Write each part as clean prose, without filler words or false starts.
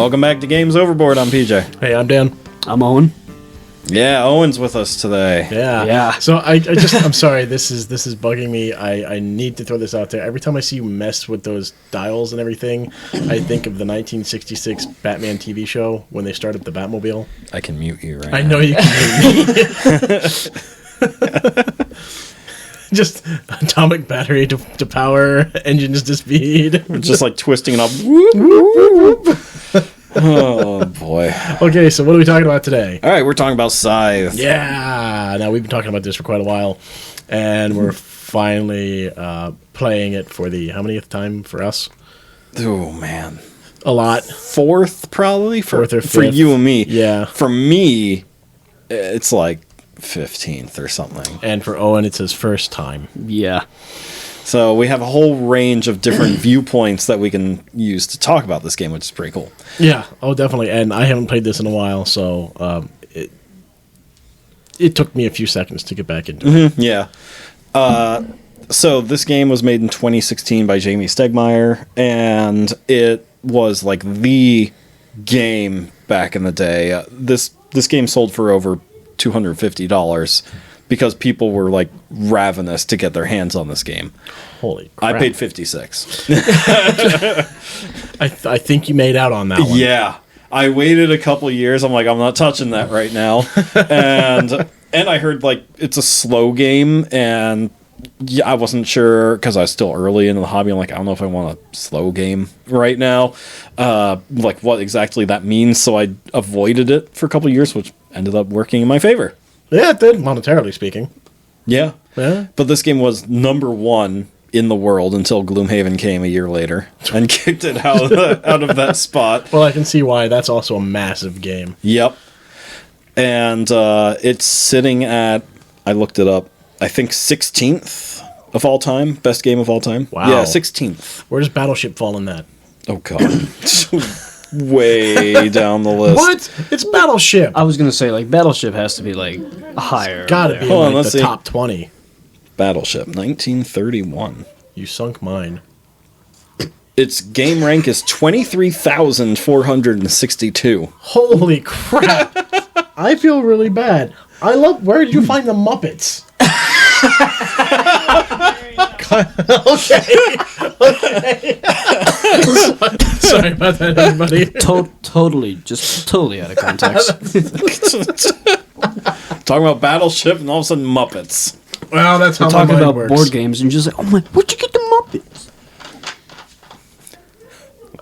Welcome back to Games Overboard. I'm PJ. Hey, I'm Dan. I'm Owen. Yeah, Owen's with us today. Yeah. So I'm sorry. This is bugging me. I need to throw this out there. Every time I see you mess with those dials and everything, I think of the 1966 Batman TV show when they started the Batmobile. I can mute you right now. I know you can mute me. Just atomic battery to power, engines to speed. Just like twisting it up. Whoop, whoop, whoop. Oh, boy. Okay, so what are we talking about today? All right, we're talking about Scythe. Yeah. Now, we've been talking about this for quite a while, and we're finally playing it for the, how many time for us? Oh, man. A lot. Fourth, probably? Fourth or fifth. For you and me. Yeah. For me, it's like 15th or something. And for Owen, it's his first time. Yeah. So we have a whole range of different viewpoints that we can use to talk about this game, which is pretty cool. Yeah. Oh, definitely. And I haven't played this in a while, so it took me a few seconds to get back into it. Yeah. So this game was made in 2016 by Jamie Steigmaier, and it was like the game back in the day. This game sold for over $250 because people were like ravenous to get their hands on this game. Holy crap. I paid $56. I think you made out on that one. Yeah. I waited a couple years. I'm like, I'm not touching that right now. And I heard like it's a slow game, and yeah, I wasn't sure because I was still early in the hobby. I'm like, I don't know if I want a slow game right now. Like what exactly that means. So I avoided it for a couple years, which ended up working in my favor. Yeah, it did, monetarily speaking. Yeah. Yeah. But this game was number one in the world until Gloomhaven came a year later and kicked it out of that spot. Well, I can see why. That's also a massive game. Yep. And it's sitting at, I looked it up, I think 16th of all time. Best game of all time. Wow. Yeah, 16th. Where does Battleship fall in that? Oh, God. Way down the list. What? It's Battleship. I was going to say, like, Battleship has to be, like, higher. Gotta be Hold on, in let's the see. top 20. Battleship, 1931. You sunk mine. Its game rank is 23,462. Holy crap. I feel really bad. Where did you find the Muppets? Okay. Sorry about that, everybody. Totally out of context. Talking about Battleship and all of a sudden Muppets. Well, that's how We're my talking mind about works. board games, and you're just like, oh my, where'd you get the Muppets?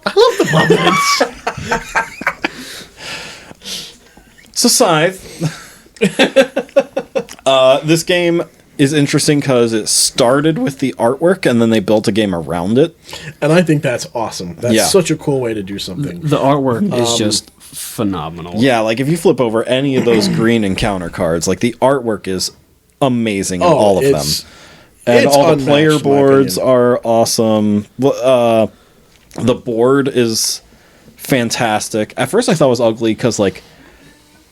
I love the Muppets. So Scythe. This game is interesting because it started with the artwork and then they built a game around it. And I think that's awesome. That's such a cool way to do something. The artwork is just phenomenal. Yeah, like if you flip over any of those green encounter cards, like the artwork is amazing in all of them. And it's all the player unmatched, in my boards opinion. are awesome. The board is fantastic. At first I thought it was ugly because like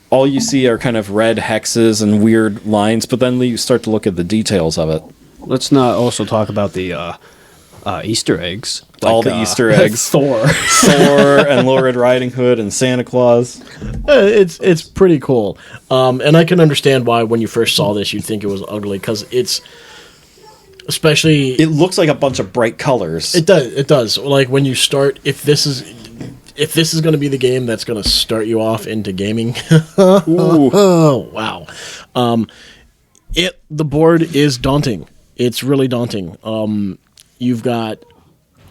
all you see are kind of red hexes and weird lines, but then you start to look at the details of it. Let's not also talk about the Easter eggs. All the Easter eggs. Thor. Thor and Little Red Riding Hood and Santa Claus. It's pretty cool. And I can understand why when you first saw this you'd think it was ugly, because it's especially... It looks like a bunch of bright colors. It does. Like when you start, if this is going to be the game that's going to start you off into gaming, oh wow, the board is daunting. It's really daunting. You've got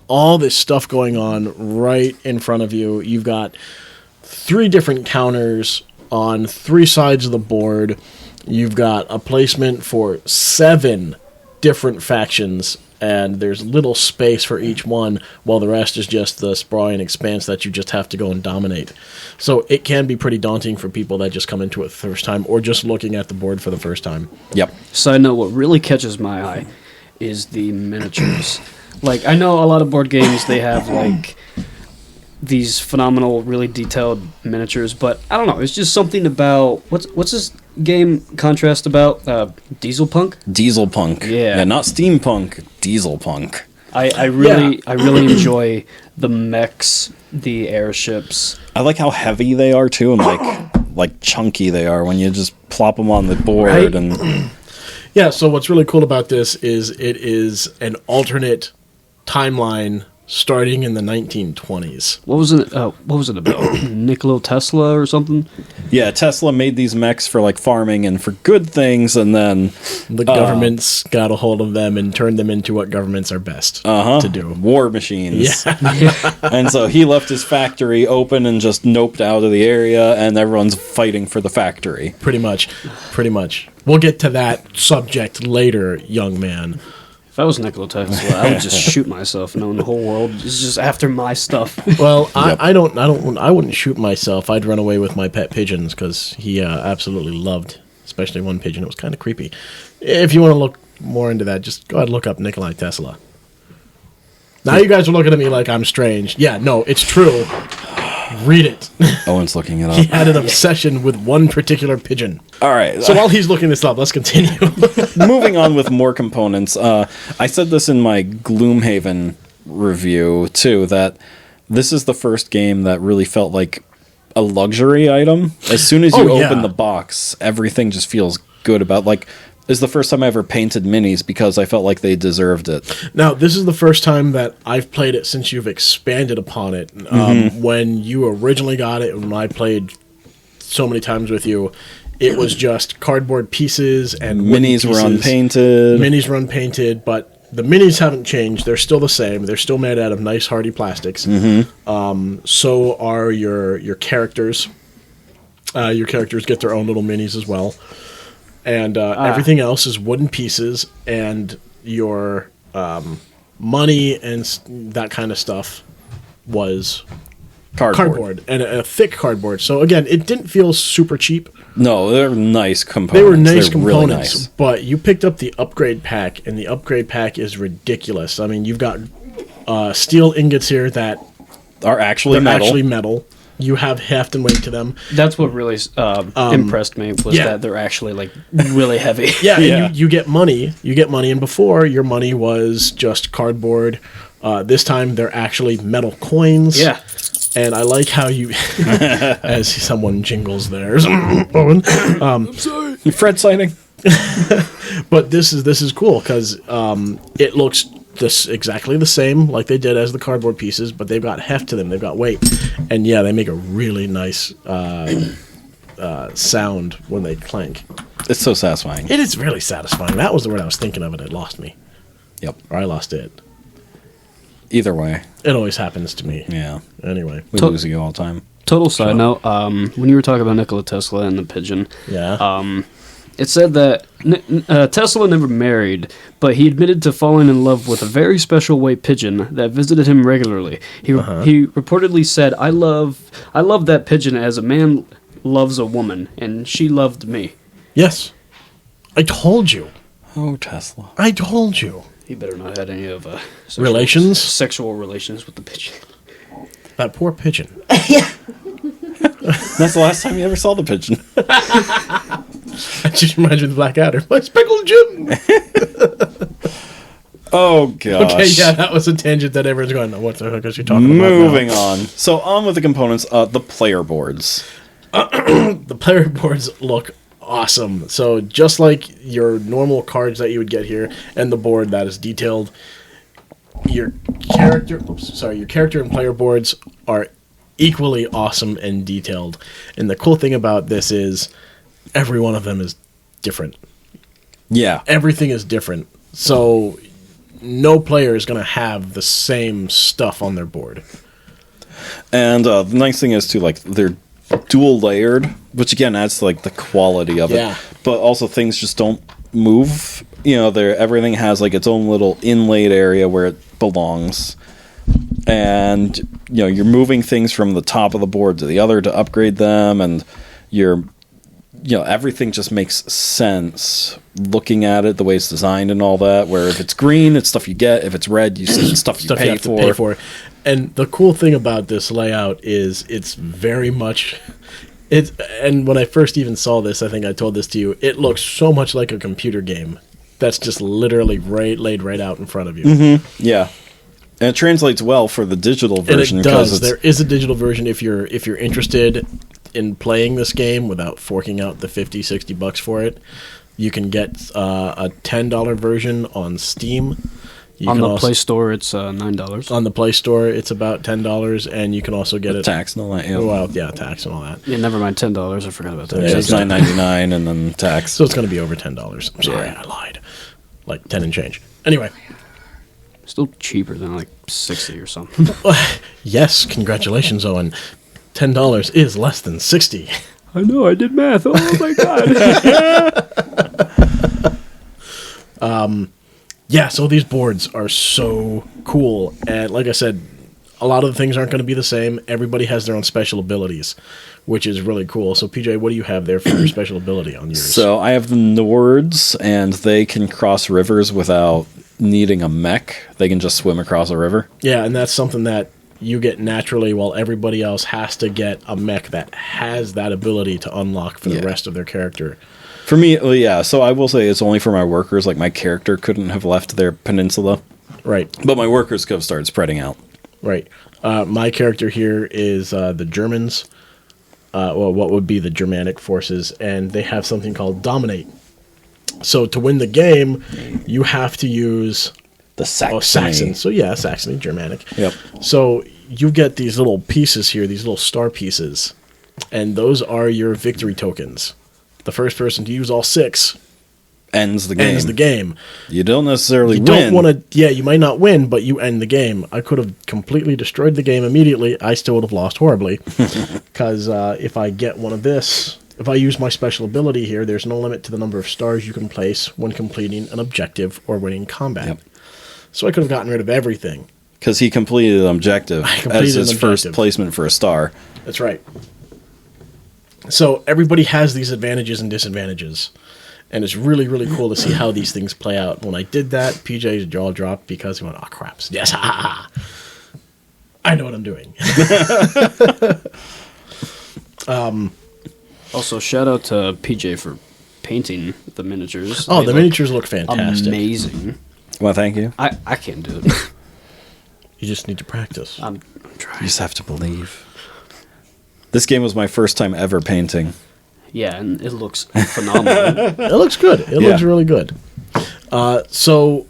all this stuff going on right in front of you. You've got 3 different counters on 3 sides of the board. You've got a placement for 7 different factions, and there's little space for each one, while the rest is just the sprawling expanse that you just have to go and dominate. So it can be pretty daunting for people that just come into it the first time, or just looking at the board for the first time. Yep. Side note, what really catches my eye is the miniatures. Like, I know a lot of board games, they have, like, these phenomenal, really detailed miniatures, but I don't know, it's just something about... What's this game contrast about? Diesel Punk? Diesel Punk. Yeah. Not steampunk, diesel punk. I really enjoy the mechs, the airships. I like how heavy they are too, and like chunky they are when you just plop them on the board. Right. And Yeah, so what's really cool about this is it is an alternate timeline starting in the 1920s. What was it about? Nikola Tesla or something? yeah, Tesla made these mechs for like farming and for good things, and then The governments got a hold of them and turned them into what governments are best to do. war machines. Yeah. And so he left his factory open and just noped out of the area, and everyone's fighting for the factory. Pretty much. We'll get to that subject later, young man. If I was Nikola Tesla, I would just shoot myself, knowing the whole world is just after my stuff. Well, I wouldn't shoot myself. I'd run away with my pet pigeons because he absolutely loved, especially one pigeon. It was kind of creepy. If you want to look more into that, just go ahead and look up Nikola Tesla. Now you guys are looking at me like I'm strange. Yeah, no, it's true. Read it. Owen's looking it up. He had an obsession with one particular pigeon. All right. So while he's looking this up, let's continue. Moving on with more components. I said this in my Gloomhaven review, too, that this is the first game that really felt like a luxury item. As soon as you open the box, everything just feels good about, like, this is the first time I ever painted minis because I felt like they deserved it. Now, this is the first time that I've played it since you've expanded upon it. When you originally got it, when I played so many times with you, it was just cardboard pieces and Minis were unpainted. Minis were unpainted, but the minis haven't changed. They're still the same. They're still made out of nice, hardy plastics. So are your characters. Your characters get their own little minis as well. And everything else is wooden pieces, and your money and that kind of stuff was cardboard and a thick cardboard. So again, it didn't feel super cheap. No, they're nice components. They were nice they're components, really nice. but you picked up the upgrade pack, and the upgrade pack is ridiculous. I mean, you've got steel ingots here that Are actually metal. You have heft and weight to them. That's what really impressed me was that they're actually like really heavy. Yeah, and you get money. You get money, and before your money was just cardboard. This time they're actually metal coins. Yeah. And I like how you, as someone jingles theirs, Owen. I'm sorry. Fred sighting. But this is cool because it looks exactly the same like they did as the cardboard pieces, but they've got heft to them. They've got weight, and yeah, they make a really nice sound when they clank. It's so satisfying. It is really satisfying. That was the word I was thinking of, and it lost me. Yep. Or I lost it. Either way. It always happens to me. Yeah. Anyway. We lose you all the time. Total side note, when you were talking about Nikola Tesla and the pigeon, Yeah. it said that Tesla never married, but he admitted to falling in love with a very special white pigeon that visited him regularly. He reportedly said, I love that pigeon as a man loves a woman, and she loved me. Yes. I told you. Oh, Tesla. I told you. He better not have any of sexual relations with the pigeon. That poor pigeon. That's the last time you ever saw the pigeon. That just reminds me of the Blackadder. My speckled Jim. Oh, gosh. Okay, yeah, that was a tangent that everyone's going, what the heck is you talking about? Moving on. So, on with the components. The player boards. The player boards look awesome. So, just like your normal cards that you would get here, and the board that is detailed, your character and player boards are equally awesome and detailed. And the cool thing about this is every one of them is different. Yeah. Everything is different. So no player is going to have the same stuff on their board. And the nice thing is, too, like, they're dual layered, which, again, adds to, like, the quality of it. Yeah. But also things just don't move. You know, everything has, like, its own little inlaid area where it belongs. And, you know, you're moving things from the top of the board to the other to upgrade them, and everything just makes sense looking at it, the way it's designed and all that, where if it's green, it's stuff you get. If it's red, it's stuff you pay to pay for. And the cool thing about this layout is it's very much... And when I first even saw this, I think I told this to you, it looks so much like a computer game that's just literally laid right out in front of you. Mm-hmm. Yeah. And it translates well for the digital And version it because does. There is a digital version if you're interested in playing this game without forking out the $50-$60 for it. You can get a $10 version on Steam. On the Play Store, it's $9. On the Play Store, it's about $10, and you can also get it. tax and all that. Yeah. Well, yeah, tax and all that. Yeah, never mind, $10. I forgot about that. Yeah, it's $9.99 and then tax. So it's going to be over $10. I'm sorry, I lied. Like 10 and change. Anyway. Still cheaper than like 60 or something. Yes, congratulations, Owen. $10 is less than 60. I know, I did math. Oh my god. Yeah, so these boards are so cool. And like I said, a lot of the things aren't going to be the same. Everybody has their own special abilities, which is really cool. So, PJ, what do you have there for your special ability on yours? So I have the Nords, and they can cross rivers without needing a mech. They can just swim across a river. Yeah, and that's something that you get naturally while everybody else has to get a mech that has that ability to unlock for the rest of their character. For me, well, yeah, so I will say it's only for my workers. Like, my character couldn't have left their peninsula. Right. But my workers could have started spreading out. Right. My character here is the Germans, well, what would be the Germanic forces, and they have something called Dominate. So to win the game, you have to use... The Saxony. Oh, Saxon. So yeah, Saxony, Germanic. Yep. So you get these little pieces here, these little star pieces, and those are your victory tokens. The first person to use all 6 ends the game. You don't necessarily win. You don't want to... Yeah, you might not win, but you end the game. I could have completely destroyed the game immediately. I still would have lost horribly. Because if I get one of this... If I use my special ability here, there's no limit to the number of stars you can place when completing an objective or winning combat. Yep. So I could have gotten rid of everything. Because he completed an objective as his first placement for a star. That's right. So everybody has these advantages and disadvantages. And it's really, really cool to see how these things play out. When I did that, PJ's jaw dropped because he went, oh, craps. Yes, I know what I'm doing. Also, shout out to PJ for painting the miniatures. Oh, the miniatures look fantastic. Amazing. Well, thank you. I can't do it. You just need to practice. I'm trying. You just have to believe. This game was my first time ever painting. Yeah, and it looks phenomenal. It looks good. It looks really good. So,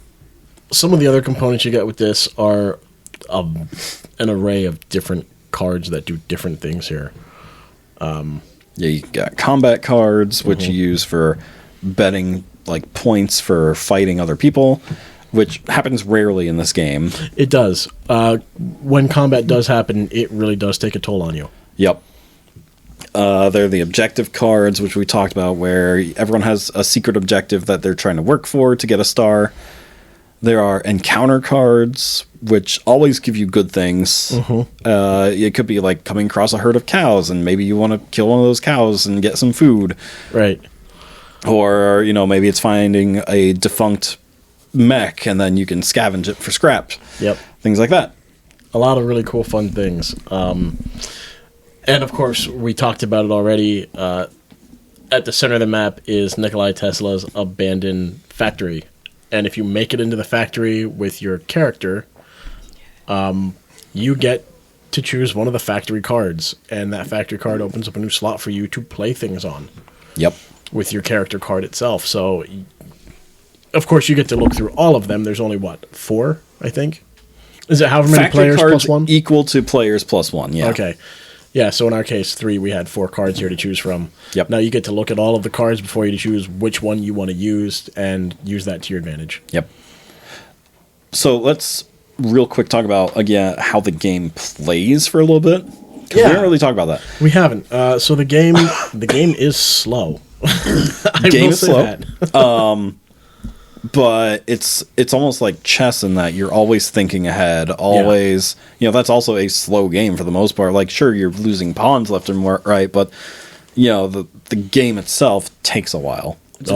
some of the other components you get with this are an array of different cards that do different things here. Yeah, you got combat cards, which you use for betting like points for fighting other people, which happens rarely in this game. It does. When combat does happen, it really does take a toll on you. Yep. They're the objective cards, which we talked about, where everyone has a secret objective that they're trying to work for to get a star. There are encounter cards, which always give you good things. It could be like coming across a herd of cows, and maybe you want to kill one of those cows and get some food. Right. Or, maybe it's finding a defunct mech, and then you can scavenge it for scrap. Yep. Things like that. A lot of really cool, fun things. And, of course, we talked about it already. At the center of the map is Nikola Tesla's abandoned factory. And if you make it into the factory with your character, you get to choose one of the factory cards. And that factory card opens up a new slot for you to play things on. Yep. With your character card itself. So, of course, you get to look through all of them. There's only, 4, I think? Is it however many factory players cards plus 1? Equal to players plus 1, yeah. Okay. Yeah, so in our case, 3, we had 4 cards here to choose from. Yep. Now you get to look at all of the cards before you choose which one you want to use and use that to your advantage. Yep. So let's real quick talk about, again, how the game plays for a little bit. We didn't really talk about that. We haven't. So the game is slow. The game is slow. But it's almost like chess in that you're always thinking ahead, always, that's also a slow game for the most part. Like, sure, you're losing pawns left and right, but, the game itself takes a while. It's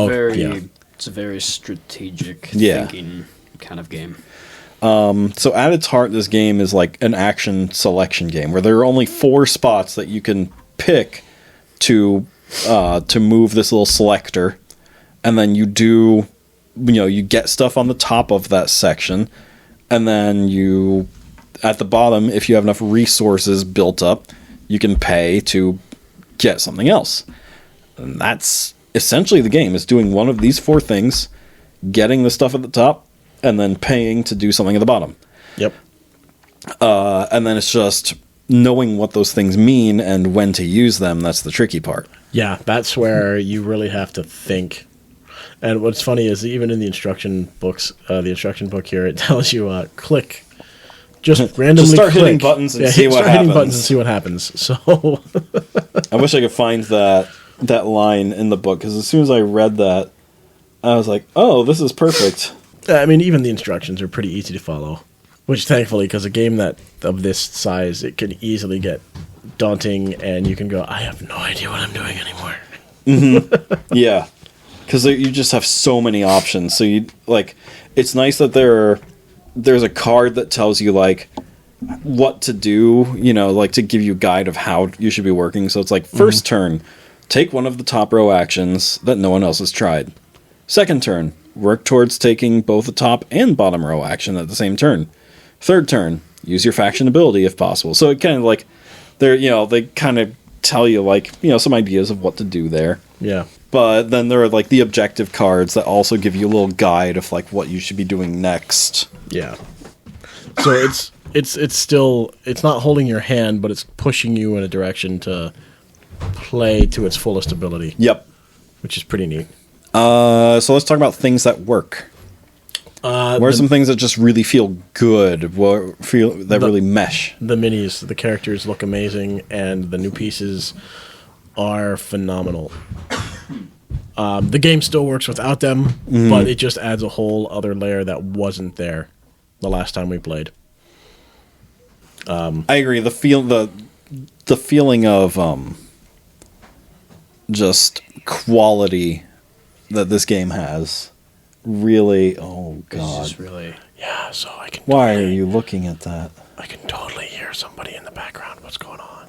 a very strategic thinking kind of game. So at its heart, this game is like an action selection game where there are only 4 spots that you can pick to move this little selector, and then you do... you get stuff on the top of that section, And then you, at the bottom, if you have enough resources built up, you can pay to get something else. And that's essentially the game, is doing one of these 4 things, getting the stuff at the top, and then paying to do something at the bottom. Yep. And then it's just knowing what those things mean and when to use them. That's the tricky part. Yeah, that's where you really have to think. And what's funny is even in the instruction books, the instruction book here, it tells you click. Just randomly Just start click. hitting buttons and see what start happens. hitting buttons and see what happens. So I wish I could find that line in the book, because as soon as I read that, I was like, oh, this is perfect. I mean, even the instructions are pretty easy to follow. Which, thankfully, because a game of this size, it can easily get daunting, and you can go, I have no idea what I'm doing anymore. Mm-hmm. Yeah, because you just have so many options. So it's nice that there's a card that tells you what to do. To give you a guide of how you should be working. So it's like first turn, take one of the top row actions that no one else has tried. Second turn, work towards taking both the top and bottom row action at the same turn. Third turn, use your faction ability if possible. So it kind of they kind of tell you some ideas of what to do there. Yeah. But then there are the objective cards that also give you a little guide of what you should be doing next. Yeah. So it's still, it's not holding your hand, but it's pushing you in a direction to play to its fullest ability. Yep. Which is pretty neat. So let's talk about things that work. What are some things that just really feel good, really mesh? The minis, the characters look amazing, and the new pieces are phenomenal. The game still works without them, but it just adds a whole other layer that wasn't there the last time we played. I agree. The feeling of just quality that this game has. Really, oh god! It's just really, yeah. So I can. Why are you looking at that? I can totally hear somebody in the background. What's going on?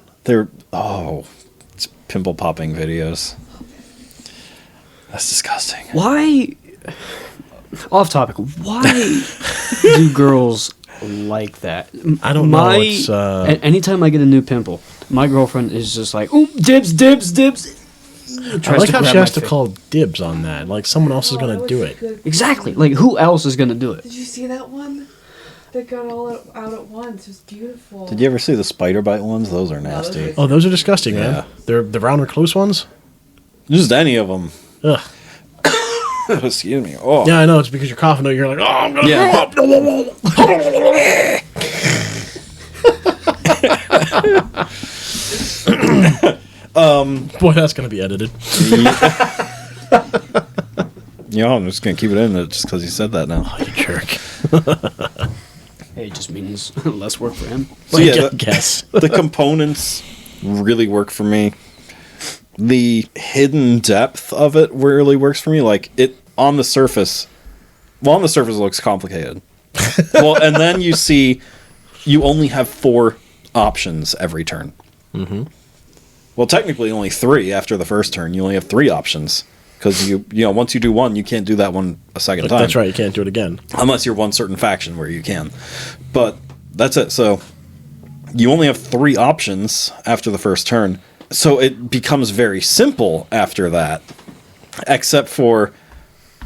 It's pimple popping videos. That's disgusting. Why? Off topic. Why do girls like that? I don't know. It's, anytime I get a new pimple, my girlfriend is just like, "Ooh, dibs, dibs, dibs." I like how she has to call dibs on that. Like someone else is going to do it. Exactly. Like who else is going to do it? Did you see that one? That got all out at once. It was beautiful. Did you ever see the spider bite ones? Those are nasty. Oh, those are disgusting, man. Yeah. They're the round recluse ones? Just any of them. Ugh. Excuse me. Oh. Yeah, I know. It's because you're coughing. You're like, oh, I'm going to boy, that's going to be edited. I'm just going to keep it in just because you said that now. Oh, you jerk. Hey, it just means less work for him. So yeah, guess. The components really work for me. The hidden depth of it really works for me. On the surface it looks complicated. And then you see you only have 4 options every turn. Mm-hmm. Well, technically only 3 after the first turn. You only have 3 options. Because once you do one, you can't do that one a second time. That's right, you can't do it again. Unless you're one certain faction where you can. But that's it. So you only have 3 options after the first turn. So it becomes very simple after that. Except for,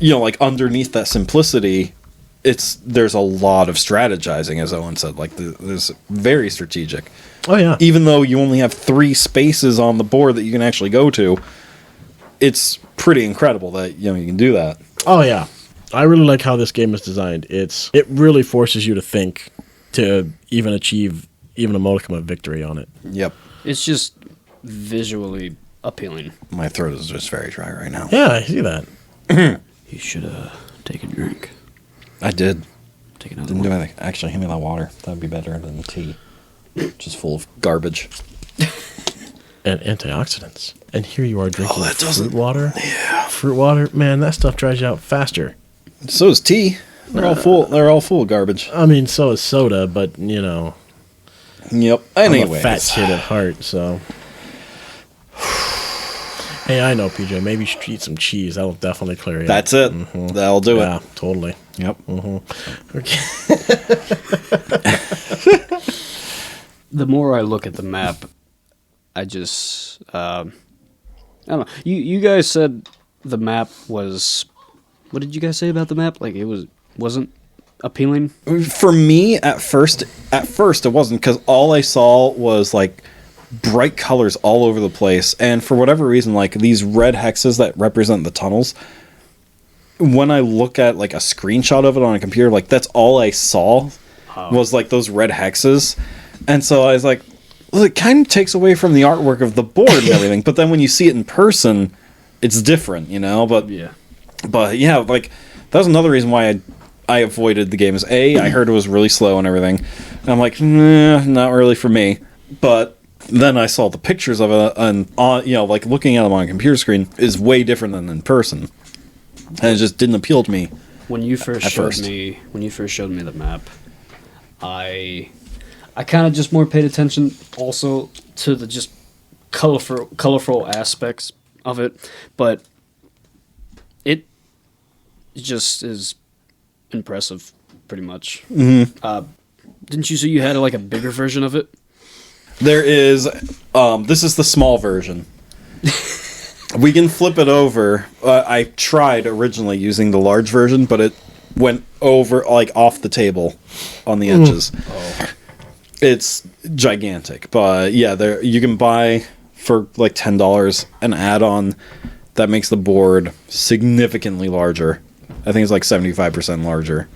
underneath that simplicity, there's a lot of strategizing, as Owen said. There's very strategic. Oh, yeah. Even though you only have 3 spaces on the board that you can actually go to, it's pretty incredible that you can do that. Oh, yeah. I really like how this game is designed. It really forces you to think to even achieve even a modicum of victory on it. Yep. It's just visually appealing. My throat is just very dry right now. Yeah, I see that. You should take a drink. I did. Take another Didn't one. do anything. Actually, hand me that water. That would be better than tea, which is full of garbage. And antioxidants. And here you are drinking that doesn't- fruit water. Yeah. Fruit water, man, that stuff dries you out faster. So is tea. They're all full. They're all full of garbage. I mean, so is soda, but Yep. I'm Anyway, a fat kid at heart, so. Hey, I know, PJ. Maybe you should eat some cheese. That'll definitely clear you. That's it. That'll do Yeah, it. totally. Yep. Okay. The more I look at the map, I just I don't know. You guys said the map was. What did you guys say about the map? Like it wasn't appealing. For me, at first it wasn't, because all I saw was like bright colors all over the place, and for whatever reason, like these red hexes that represent the tunnels. When I look at like a screenshot of it on a computer, like that's all I saw was like those red hexes, and so I was like, well, it kind of takes away from the artwork of the board and everything. But then when you see it in person, it's different, you know. But yeah, like that was another reason why I avoided the game. Is I heard it was really slow and everything, and I'm like, nah, not really for me. But then I saw the pictures of it, and like looking at them on a computer screen is way different than in person. And it just didn't appeal to me. When you first showed me the map, I kind of just more paid attention also to the just colorful aspects of it, but it just is impressive, pretty much. Mm-hmm. Didn't you say you had like a bigger version of it? There is. This is the small version. We can flip it over. I tried originally using the large version, but it went over, like, off the table on the edges. Oh. It's gigantic. But, yeah, you can buy for, like, $10 an add-on that makes the board significantly larger. I think it's, like, 75% larger.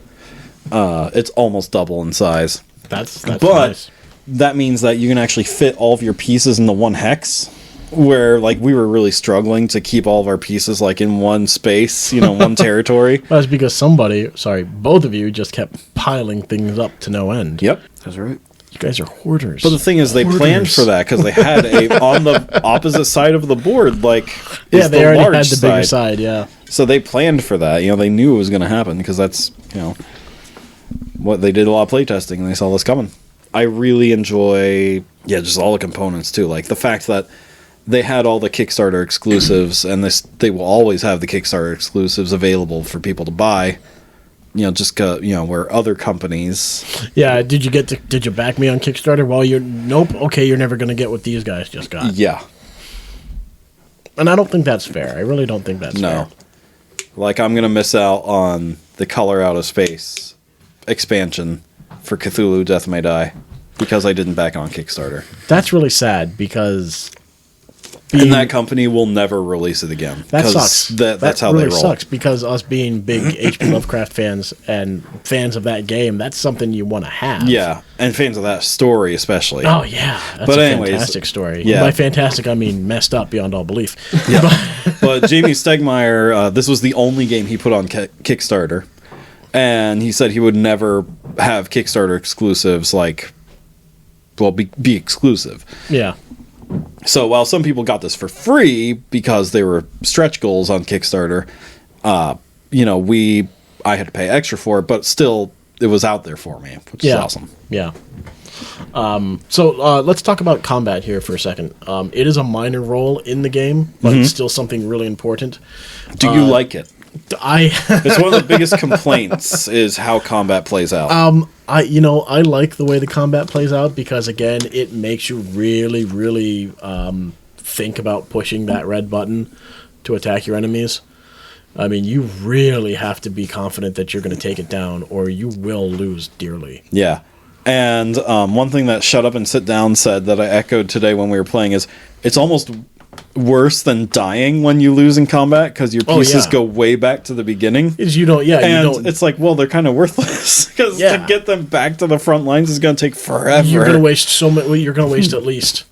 It's almost double in size. That's nice. That means that you can actually fit all of your pieces into one hex. Where, like, we were really struggling to keep all of our pieces, like, in one space, one territory. That's because both of you just kept piling things up to no end. Yep. That's right. You guys are hoarders. But the thing is, they planned for that, because they had on the opposite side of the board, like, yeah, they already had the bigger side, yeah. So they planned for that. They knew it was going to happen, because that's, what they did a lot of playtesting, and they saw this coming. I really enjoy, just all the components, too. Like, the fact that they had all the Kickstarter exclusives, and they will always have the Kickstarter exclusives available for people to buy. Where other companies. Yeah, did you back me on Kickstarter? Well, nope. Okay, you're never going to get what these guys just got. Yeah, and I don't think that's fair. I really don't think that's fair. Like, I'm going to miss out on the Color Out of Space expansion for Cthulhu: Death May Die because I didn't back on Kickstarter. That's really sad because. And that company will never release it again. That sucks. That's how they roll. That sucks because us being big H.P. Lovecraft fans and fans of that game, that's something you want to have. Yeah, and fans of that story especially. Oh, yeah. That's fantastic story. Yeah. By fantastic, I mean messed up beyond all belief. Yeah. But Jamie Steigmaier, this was the only game he put on Kickstarter. And he said he would never have Kickstarter exclusives be exclusive. Yeah. So while some people got this for free because they were stretch goals on Kickstarter, I had to pay extra for it, but still it was out there for me, which is awesome. Yeah. So let's talk about combat here for a second. It is a minor role in the game, but it's still something really important. Do you like it? It's one of the biggest complaints is how combat plays out. I like the way the combat plays out because again, it makes you really, really think about pushing that red button to attack your enemies. I mean, you really have to be confident that you're going to take it down, or you will lose dearly. Yeah, and one thing that Shut Up and Sit Down said that I echoed today when we were playing is it's almost worse than dying when you lose in combat because your pieces go way back to the beginning. It's like, well, they're kind of worthless because to get them back to the front lines is going to take forever. You're going to waste You're going to waste at least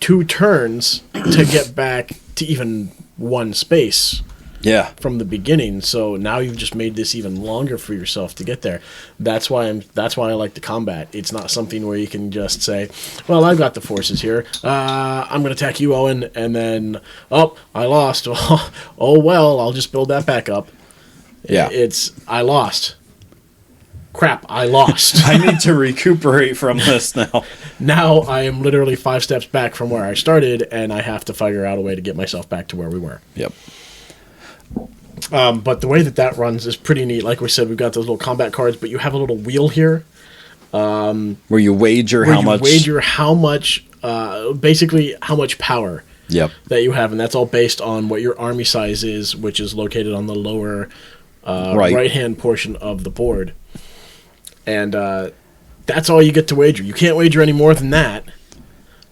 2 turns to get back to even one space. Yeah, from the beginning. So now you've just made this even longer for yourself to get there. That's why I like the combat. It's not something where you can just say, "Well, I've got the forces here. I'm going to attack you, Owen," and then, "Oh, I lost. Oh well, I'll just build that back up." Yeah, I lost. Crap, I lost. I need to recuperate from this now. Now I am literally 5 steps back from where I started, and I have to figure out a way to get myself back to where we were. Yep. But the way that runs is pretty neat. Like we said, we've got those little combat cards, but you have a little wheel here Where you wager how much, basically how much power Yep. that you have, and that's all based on what your army size is, which is located on the lower right-hand portion of the board. And that's all you get to wager. You can't wager any more than that.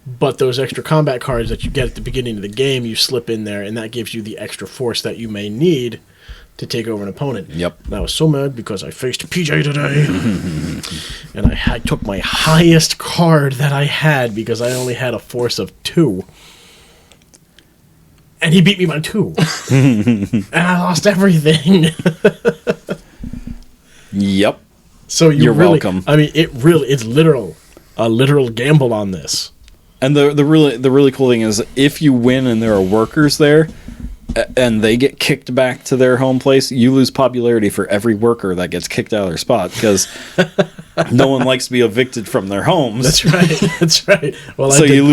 But those extra combat cards that you get at the beginning of the game, you slip in there, and that gives you the extra force that you may need to take over an opponent. Yep. And I was so mad because I faced PJ today, and I took my highest card that I had because I only had a force of 2. And he beat me by 2. And I lost everything. Yep. So You're welcome. I mean, it's a literal gamble on this. And the really cool thing is, if you win and there are workers there, and they get kicked back to their home place, you lose popularity for every worker that gets kicked out of their spot, because no one likes to be evicted from their homes. That's right. That's right. Well, so you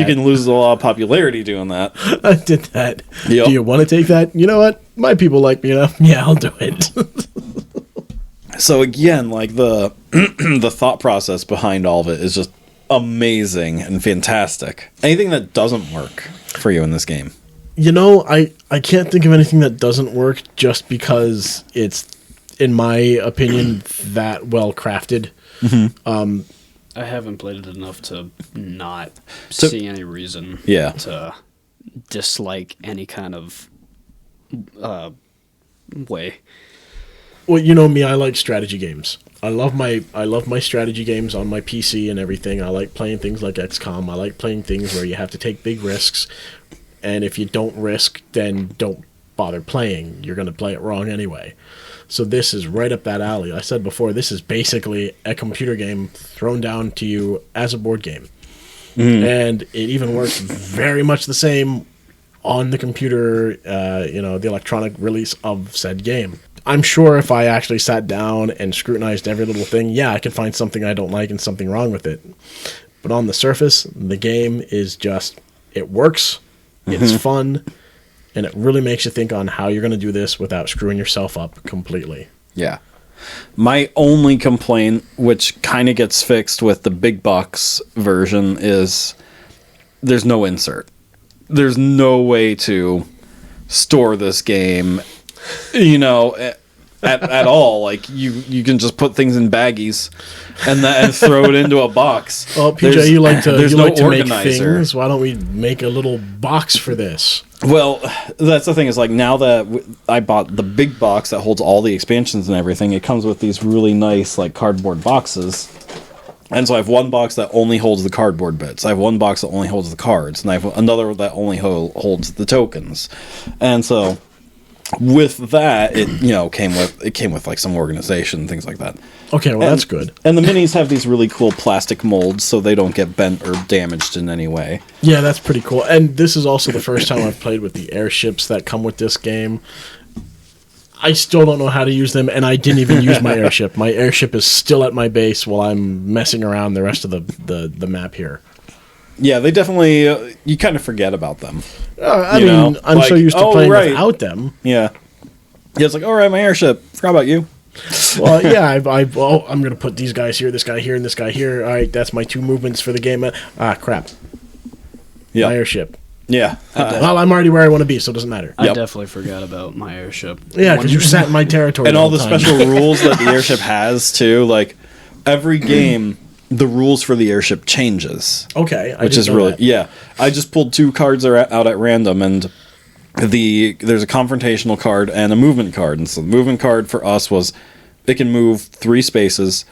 can lose a lot of popularity doing that. I did that. Yep. Do you want to take that? You know what? My people like me enough. Yeah, I'll do it. So again, like the the thought process behind all of it is just amazing and fantastic. Anything that doesn't work for you in this game? You know, I can't think of anything that doesn't work just because it's, in my opinion, that well crafted. Mm-hmm. I haven't played it enough to not see any reason to dislike any kind of way. Well, you know me, I like strategy games. I love my strategy games on my PC and everything. I like playing things like XCOM. I like playing things where you have to take big risks, and if you don't risk, then don't bother playing. You're going to play it wrong anyway. So this is right up that alley. I said before, this is basically a computer game thrown down to you as a board game. And it even works very much the same on the computer, the electronic release of said game. I'm sure if I actually sat down and scrutinized every little thing, I could find something I don't like and something wrong with it. But on the surface, the game is just, it works, it's fun, and it really makes you think on how you're going to do this without screwing yourself up completely. Yeah. My only complaint, which kind of gets fixed with the big box version, is there's no insert. There's no way to store this game, at all. Like, you can just put things in baggies and throw it into a box. Well, PJ, you like to make organizer. things. Why don't we make a little box for this? Well, that's the thing, is like, now that I bought the big box that holds all the expansions and everything, it comes with these really nice, like, cardboard boxes. And so I have one box that only holds the cardboard bits. I have one box that only holds the cards, and I have another that only holds the tokens. And so with that, it came with like some organization and things like that. Okay, well, that's good. And the minis have these really cool plastic molds, so they don't get bent or damaged in any way. Yeah, that's pretty cool. And this is also the first time I've played with the airships that come with this game. I still don't know how to use them, and I didn't even use my airship. My airship is still at my base while I'm messing around the rest of the map here. Yeah, they definitely, you kind of forget about them. I'm like, so used to playing without them. Yeah. Yeah, it's like, all right, my airship. Forgot about you. Well, yeah, I'm going to put these guys here, this guy here, and this guy here. All right, that's my 2 movements for the game. Crap. Yeah. My airship. Yeah. Well, I'm already where I want to be, so it doesn't matter. I definitely forgot about my airship. Yeah, because you sat in my territory. And all the special rules that the airship has, too. Like, every game, the rules for the airship changes. Okay. Which is really... Yeah. I just pulled 2 cards out at random, and there's a confrontational card and a movement card. And so the movement card for us was, it can move 3 spaces,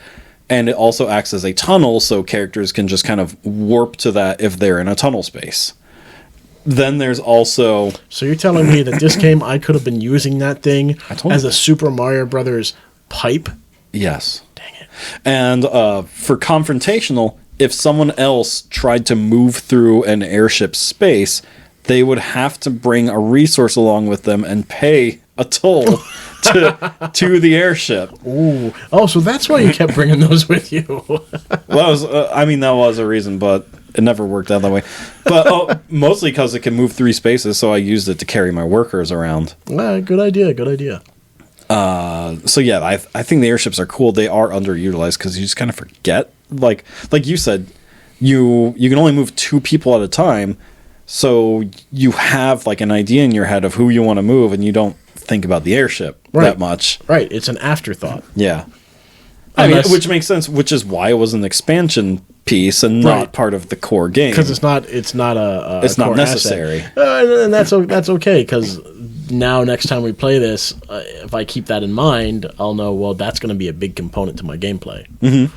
and it also acts as a tunnel, so characters can just kind of warp to that if they're in a tunnel space. Then there's also... So you're telling me that this game, I could have been using that thing as a Super Mario Brothers pipe? Yes. Dang it. And for confrontational, if someone else tried to move through an airship space, they would have to bring a resource along with them and pay a toll to the airship. Ooh. Oh, so that's why you kept bringing those with you. Well, that was a reason, but it never worked out that way. But mostly because it can move 3 spaces, so I used it to carry my workers around. Good idea. So yeah, I think the airships are cool. They are underutilized because you just kind of forget. Like you said, you can only move 2 people at a time, so you have like an idea in your head of who you want to move, and you don't think about the airship that much. Right, it's an afterthought. Yeah. I mean, which makes sense, which is why it was an expansion piece and not part of the core game. Because it's not not necessary. And that's okay, because now next time we play this, if I keep that in mind, I'll know, well, that's going to be a big component to my gameplay. Mm-hmm.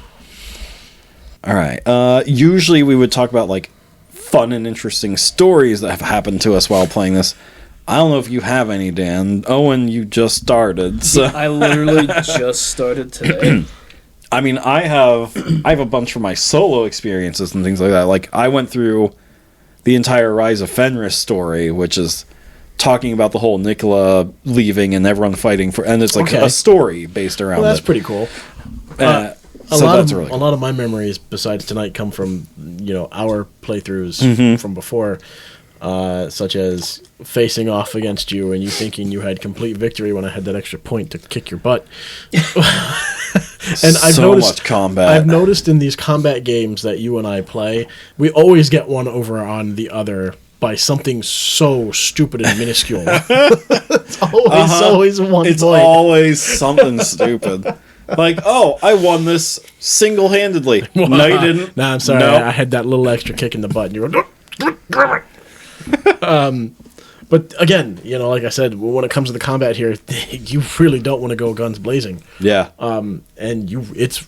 All right. Usually we would talk about like fun and interesting stories that have happened to us while playing this. I don't know if you have any, Dan. Owen, you just started. So. I literally just started today. I mean, I have a bunch from my solo experiences and things like that. Like, I went through the entire Rise of Fenris story, which is talking about the whole Nicola leaving and everyone fighting for, and it's like a story based around that's it. pretty cool. A lot of my memories besides tonight come from our playthroughs from before, such as facing off against you and you thinking you had complete victory when I had that extra point to kick your butt. And I've noticed much combat. I've noticed in these combat games that you and I play, we always get one over on the other by something so stupid and minuscule. It's always one It's point. always something stupid. Like, oh, I won this single-handedly. No, you didn't. No, I'm sorry. Nope. I had that little extra kick in the butt. And you go, but again, like I said, when it comes to the combat here, you really don't want to go guns blazing. Yeah. And it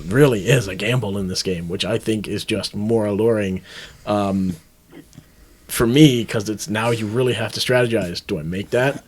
really is a gamble in this game, which I think is just more alluring for me, because it's now you really have to strategize. Do I make that,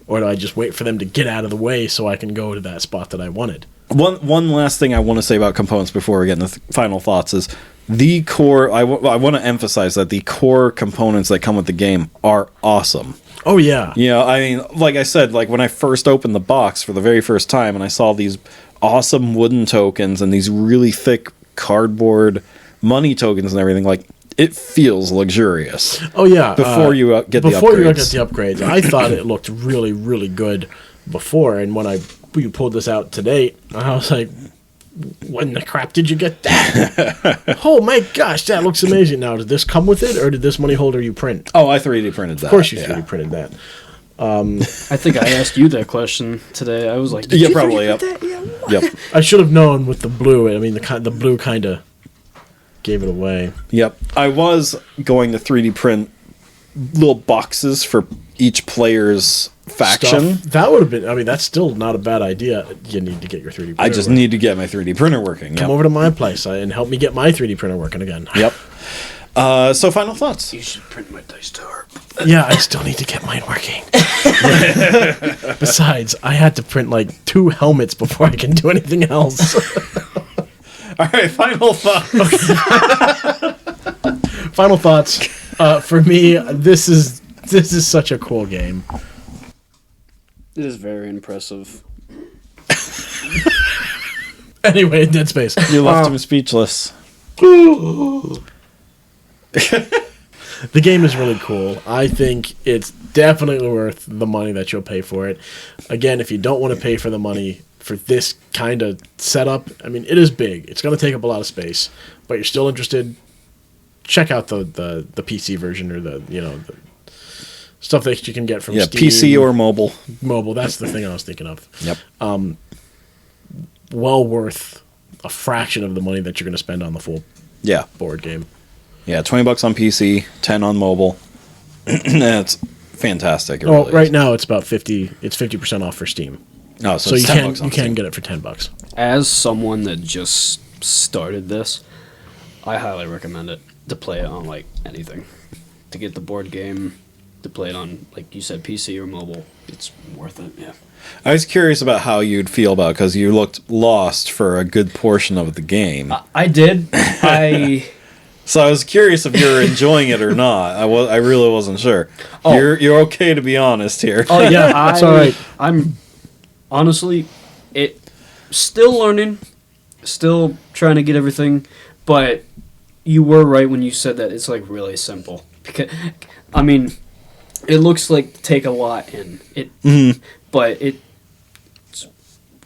or do I just wait for them to get out of the way so I can go to that spot that I wanted? One last thing I want to say about components before we get into final thoughts is the core. I want to emphasize that the core components that come with the game are awesome. Oh yeah. I mean, like I said, like when I first opened the box for the very first time and I saw these awesome wooden tokens and these really thick cardboard money tokens and everything, like it feels luxurious. Oh yeah. Before you get the upgrades. Before you get the upgrades, I thought it looked really, really good before, and when we pulled this out today, I was like, when the crap did you get that? Oh my gosh, that looks amazing. Now, did this come with it, or did this money holder you print? Oh, I 3D printed that. Of course you 3D printed that. I think I asked you that question today. I was like, yeah, probably. Yep. Yep. I should have known with the blue. I mean, the blue kind of gave it away. Yep. I was going to 3D print little boxes for each player's faction. Stuff. That would have been, I mean, that's still not a bad idea. You need to get your 3D printer I just need to get my 3D printer working. Come over to my place and help me get my 3D printer working again. Yep. So final thoughts. you should print my dice tower. Yeah, I still need to get mine working. Besides, I had to print like 2 helmets before I can do anything else. All right, final thoughts. Final thoughts. For me, this is such a cool game. It is very impressive. Anyway, Dead Space. You left him speechless. The game is really cool. I think it's definitely worth the money that you'll pay for it. Again, if you don't want to pay for the money for this kind of setup, I mean, it is big. It's going to take up a lot of space, but you're still interested, check out the PC version, or the stuff that you can get from Steam. PC or mobile. Mobile, that's the thing I was thinking of. Yep. Well worth a fraction of the money that you're going to spend on the full board game. Yeah, $20 on PC, 10 on mobile. That's fantastic. It Well, really right is. now it's about 50% off for Steam. Oh, so So it's you $10 can on you can Steam. get it for $10. As someone that just started this, I highly recommend it to play it on like anything. To get the board game, to play it on, like you said, PC or mobile, it's worth it. Yeah. I was curious about how you'd feel about it because you looked lost for a good portion of the game. I did. So I was curious if you were enjoying it or not. I really wasn't sure. Oh. You're okay to be honest here. Oh yeah, It's all right. I'm honestly, still learning, still trying to get everything, but you were right when you said that it's like really simple. Because, I mean, it looks like take a lot in it, but it's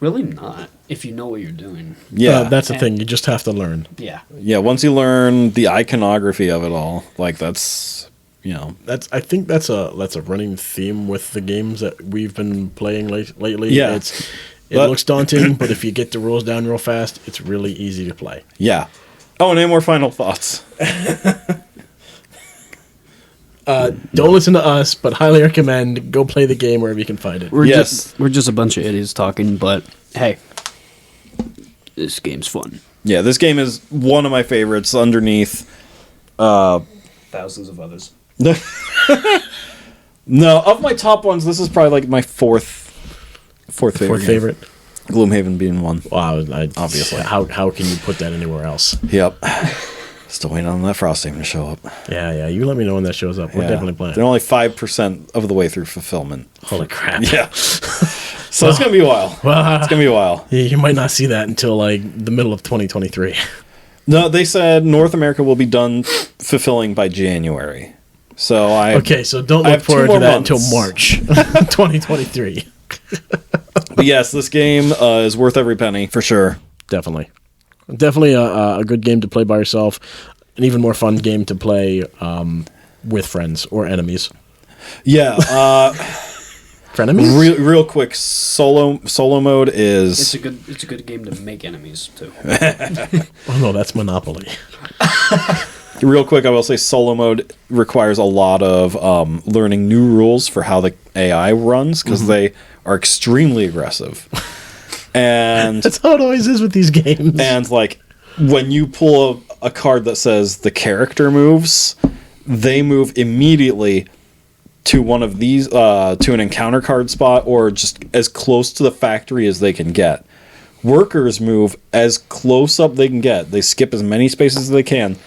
really not if you know what you're doing. Yeah, that's the thing. You just have to learn. Yeah. Yeah, once you learn the iconography of it all, like that's, you know. I think that's a running theme with the games that we've been playing lately. Yeah. It looks daunting, but if you get the rules down real fast, it's really easy to play. Yeah. Oh, and any more final thoughts? Don't listen to us, but highly recommend go play the game wherever you can find it. We're Yes. just a bunch of idiots talking, but hey, this game's fun. Yeah, this game is one of my favorites underneath Thousands of others. No, of my top ones, this is probably like my fourth favorite. Fourth favorite. Gloomhaven being one. Wow, Obviously. How can you put that anywhere else? Yep. Still waiting on that Frosthaven to show up. Yeah. You let me know when that shows up. We're definitely playing. They're only 5% of the way through fulfillment. Holy crap. Yeah. So it's going to be a while. It's going to be a while. You might not see that until like the middle of 2023. No, they said North America will be done fulfilling by January. So so don't I look have 2 forward to more that months. until March 2023. But yes, this game is worth every penny for sure. Definitely a good game to play by yourself. An even more fun game to play with friends or enemies. Yeah. Frenemies? Real quick, solo mode is It's a good game to make enemies too. Oh no, that's Monopoly. real quick. I will say solo mode requires a lot of learning new rules for how the AI runs because they are extremely aggressive. And That's how it always is with these games. and like when you pull a card that says the character moves, they move immediately to one of these to an encounter card spot or just as close to the factory as they can get. Workers move as close up they can get. They skip as many spaces as they can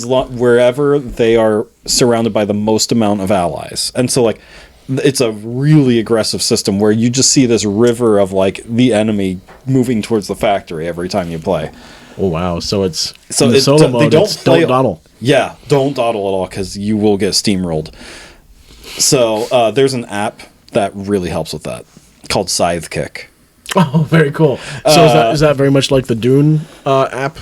wherever they are surrounded by the most amount of allies. And so like it's a really aggressive system where you just see this river of like the enemy moving towards the factory every time you play. Oh wow! So it's So in the it- solo they mode. don't It's play- don't dawdle. Yeah, don't dawdle at all because you will get steamrolled. So there's an app that really helps with that called Scythe Kick. Oh, very cool. So is that very much like the Dune app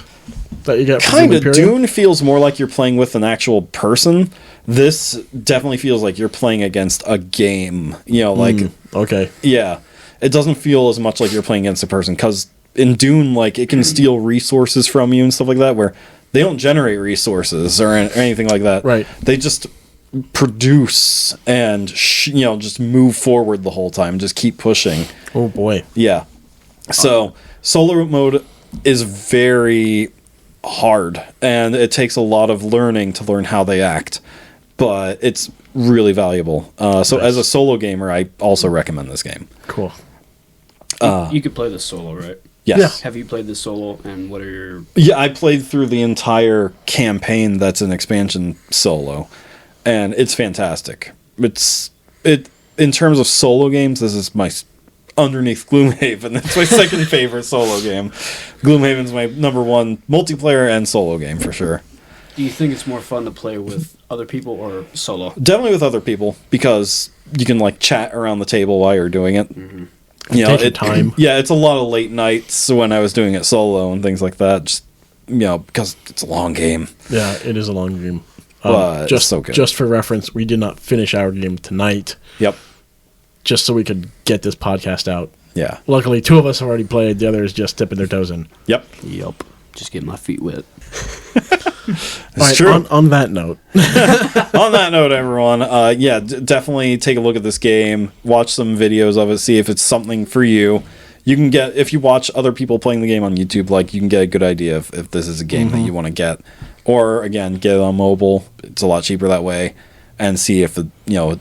that you get? from Kind of. Imperium? Dune feels more like you're playing with an actual person. This definitely feels like you're playing against a game. You know, like Okay. yeah, it doesn't feel as much like you're playing against a person because in Dune, like it can steal resources from you and stuff like that, where they don't generate resources or anything like that. Right. They just produce and just move forward the whole time. Just keep pushing. Oh boy. Yeah. So solo mode is very hard, and it takes a lot of learning to learn how they act, but it's really valuable. So as a solo gamer, I also recommend this game. Cool. You could play this solo, right? Yes. Have you played this solo, and what are your... Yeah, I played through the entire campaign that's an expansion solo, and it's fantastic. In terms of solo games, this is my underneath Gloomhaven. It's my second favorite solo game. Gloomhaven's my number one multiplayer and solo game for sure. Do you think it's more fun to play with other people or solo? Definitely with other people because you can like chat around the table while you're doing it. Mm-hmm. Take your time. Yeah, it's a lot of late nights when I was doing it solo and things like that. Just because it's a long game. Yeah, it is a long game. But it's so good. Just for reference, we did not finish our game tonight, Yep. just so we could get this podcast out. Yeah. Luckily, 2 of us have already played. The others just dipping their toes in. Yep. Yup. Just get my feet wet. It's All right, true. On that note, On that note, everyone, definitely take a look at this game, watch some videos of it, see if it's something for you. You can get, if you watch other people playing the game on YouTube, like you can get a good idea if this is a game that you want to get. Or again, get it on mobile. It's a lot cheaper that way, and see if it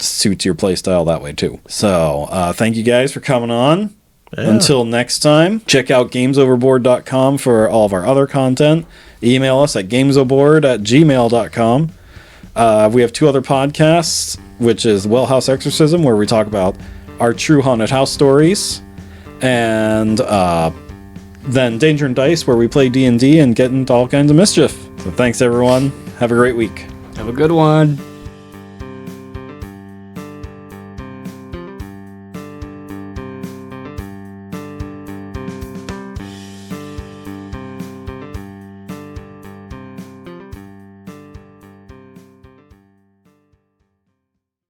suits your play style that way too. So thank you guys for coming on. Yeah. Until next time, check out gamesoverboard.com for all of our other content. Email us at gamesoverboard@gmail.com. We have 2 other podcasts, which is Well House Exorcism, where we talk about our true haunted house stories, and then Danger and Dice, where we play D&D and get into all kinds of mischief. So thanks, everyone. Have a great week. Have a good one.